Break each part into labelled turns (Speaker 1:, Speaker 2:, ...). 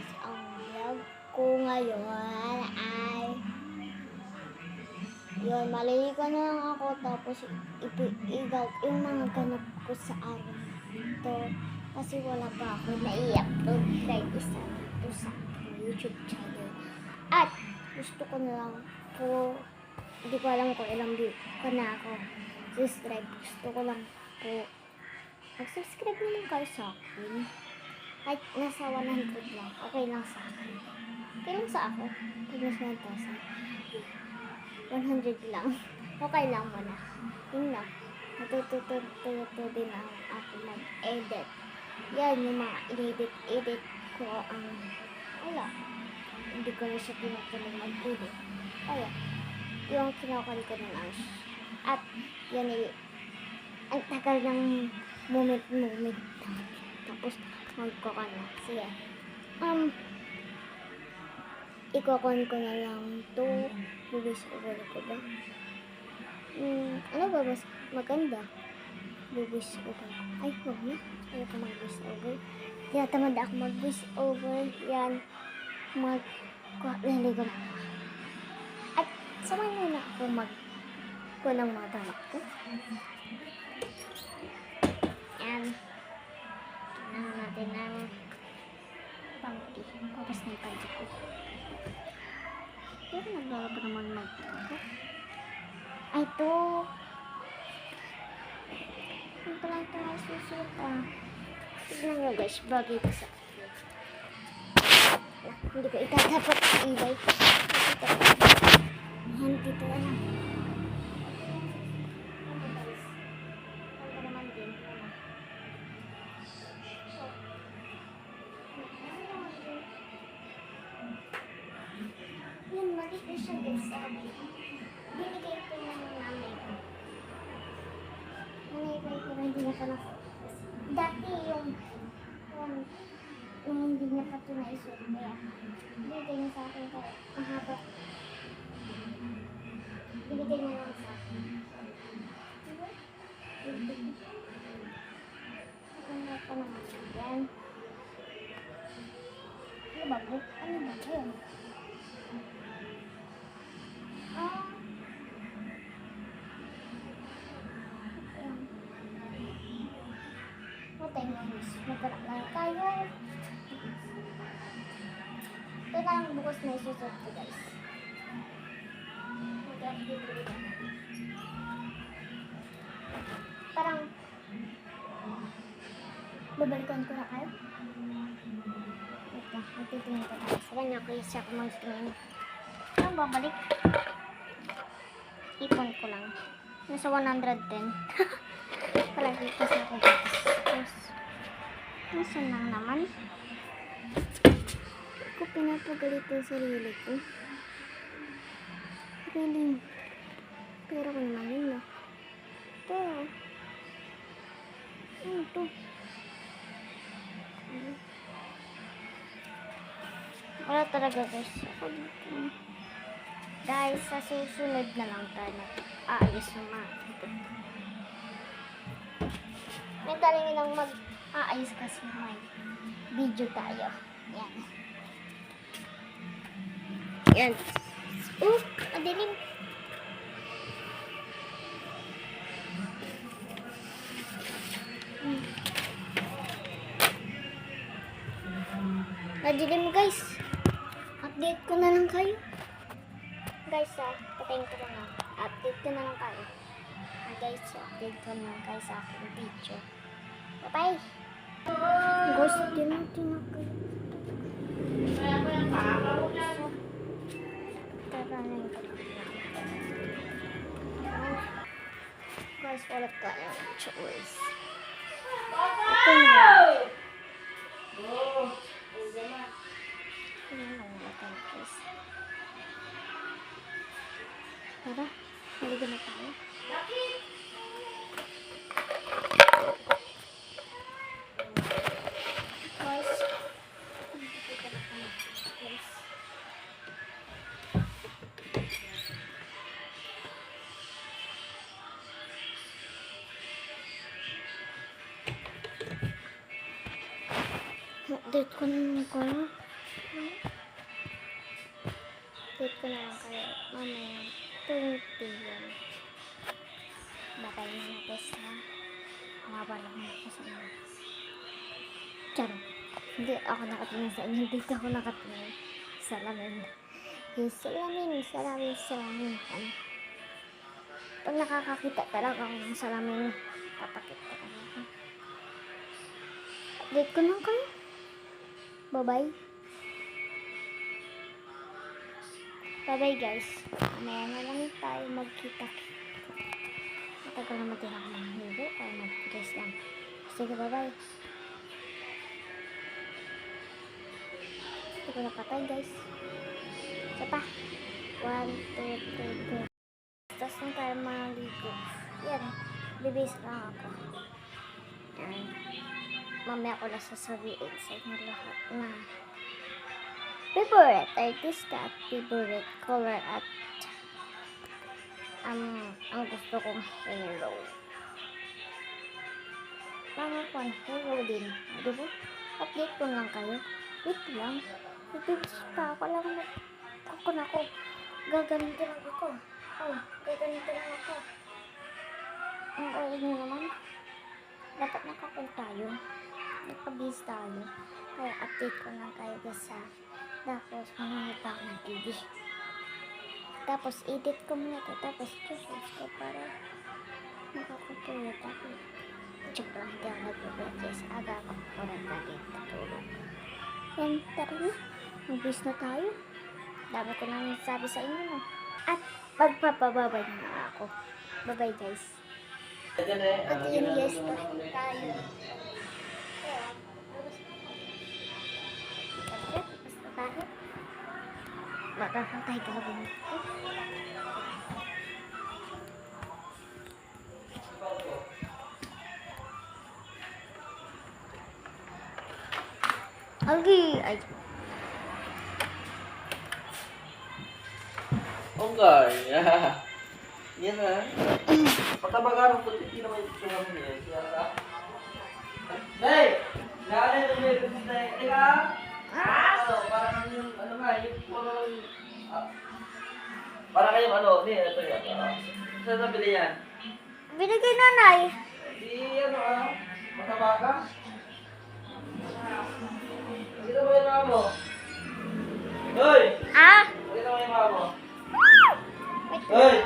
Speaker 1: guys, ang vlog ko ngayon ay yun, maliligo na lang ako tapos i-vlog yung mga ganap ko sa araw ito kasi wala pa ako na-i-upload kahit isa dito sa YouTube channel at gusto ko na lang po, hindi ko alam kung ilang view ko na ako subscribe, gusto ko lang po mag-subscribe naman kayo sa akin. Kahit nasa 100 lang, okay lang sa akin. Okay lang sa ako. Pag nasa 1,000, 100 lang. Okay lang mo na. Yun lang. Natututo din ako mag-edit. Yan yung mga edit ko ang wala. Hindi ko na siya pinatuloy mag-edit. Kaya, yung kinakal ko na lang. At yan ay ang tagal ng moment. Tapos, magkaka na. Sige. Ikokon ko na lang to. Bubis over ko ba? Ano ba mas maganda? Bubis over. Ay, huwag na. Ayaw ko mag-bus over. Tinatamad ako mag-bus over. Yan. Naligo na ako. At samahan muna ako ng mga tamak ko. Yan. Tingnan natin ang panty. Tapos na yung panty ko. Pero naglalaba naman magpapag. Ay, ito. Ano pa lang ito na susunod tignan nyo guys, bagay ko sa akin. Hindi ko itatapot sa ibay. Yan, dito na lang. Yun, mali ko siya guys. Binigay ko ng nanay ko. Nanay ko hindi na ka na. Dati yung hindi niya pa ito naisip. Kaya, binigay niya sa akin kaya mahaba. Binigay niya lang sa akin. Diba? Ano pa naman yan? Ano ba? Ano ba yun? Magkarak lang tayo. Ito na lang bukas na isusot ko guys. Parang babalikan ko na kayo. Ito, magtitingin ko tayo. Sa kanya ko isa ako magtingin. Ang babalik. Ipon ko lang. Nasa 110. Palagi kasi ako guys. Nasaan lang naman? Ako pinapagalit yung sarili ko. Really. Pero ko naman yun na. Ito. Ano ito? Wala talaga guys. Dahil sa susunod na lang tayo na aayos naman. May talingi lang mag-aayos kasi may video tayo. Yan. Yan. Madilim. Madilim guys. Update ko na lang kayo. Guys, patayin ko na lang. Update ko na lang kayo. Guys, update ko na lang kayo sa aking video. Bye-bye. Guys, din natin ako. Taranin ko lang. Guys, wala ka lang choice. Ito na. Ito na lang natin guys. Tara, haligo na tayo. Update ko naman ko. Date ko na lang kayo. Mamaya, 20 yan. Batay na natin sa mabalang ako sa inyo. Charo. Hindi ako nakatingin sa inyo. Dito ako nakatingin. Salamin. Yung salamin. Ano? Pag nakakakita talaga ako ng salamin, papakit ko talaga. Update ko lang kayo. Bye-bye. Bye-bye guys. Mamaya na lang tayo magkita. Matagal naman din ako manghili o mag-dress lang. Sige, bye-bye. Hindi ko napatay guys. Isa pa. 1, 2, 3, 4. Tapos lang tayo maligo. Yan. Bibis lang ako. Yan. Mamaya ko lang sasabihin sa inyo lahat na favorite artista at favorite color at ang gusto kong hero. Mga kong hero din. Diba? Update ko lang kayo. Wait lang. Bibis pa ako lang. Ako na ako. Gaganito lang ako. Gaganito lang ako. Ang oil nyo naman. Dapat nakakul tayo. Nagpabis tayo. Kaya update ko lang kayo sa tapos manonood pa ako ng TV. Tapos edit ko muna ito. Tapos choose ko para makakupulot ako. Check lang hindi ako nagpapagay sa aga ko. Oras lagi katulog. Yan, tara na. Magbis na tayo. Dami ko nang sabi sa inyo. No? At magpapababay na ako. Bye-bye guys. At yun yes tayo. Basta tayo. Baka tayo gawin ito. Ay.
Speaker 2: Okay, yan na. Pagkabagarang po, hindi naman yung sumunod niya. Siya hey! Lalo yung meron sa tayo. Teka! Parang yung, parang kayong ito yun. Saan nabili yan?
Speaker 1: Binigay nanay.
Speaker 2: Mataba ka? Sino ba yung mga mo? Hoy! Sino ba yung mga mo? Hoy!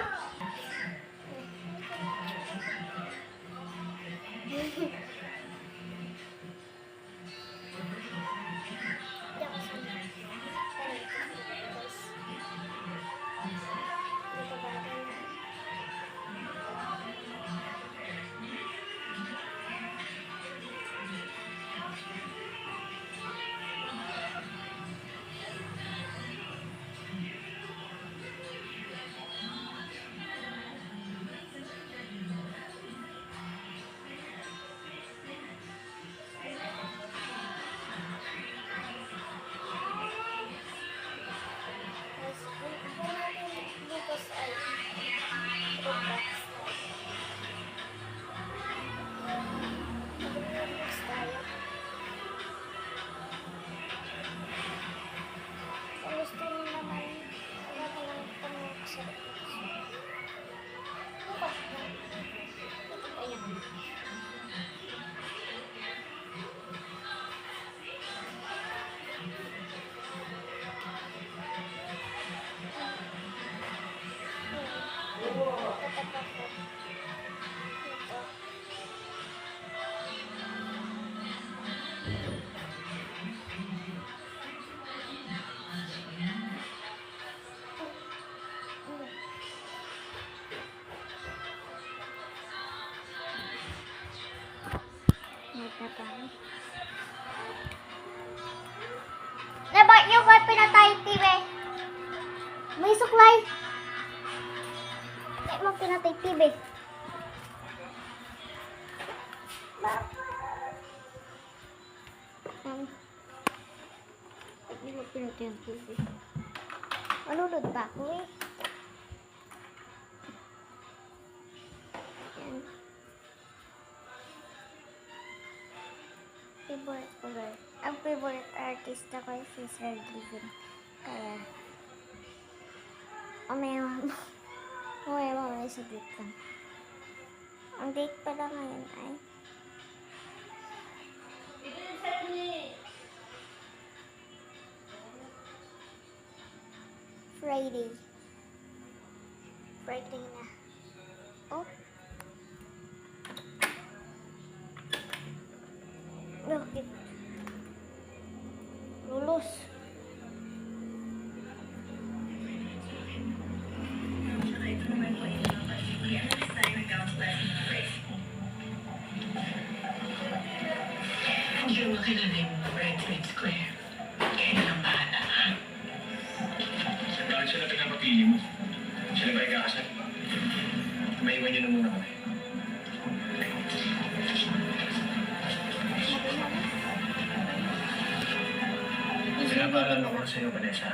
Speaker 1: Na bakit nyo ko pinatay TV? May suklay. Bakit mo pinatay TV? Bakit mo pinatay ang TV? Manunod pa ako eh. Yan. Favorite color. Ang favorite artist ako ay si Sir Livin. Kaya, mamaya saglit lang. Ang date pala ngayon ay Friday. Friday na. Oh. Bakit? Lulus.
Speaker 3: Hindi mo kilala yung bridesmaids ko eh. Kaya na lang bahala, ha?
Speaker 4: Bakit sila pinapapili mo? Sila ba ikakasal? Maiwan niyo na muna kami. Pinapaalam ako sa'yo, Vanessa.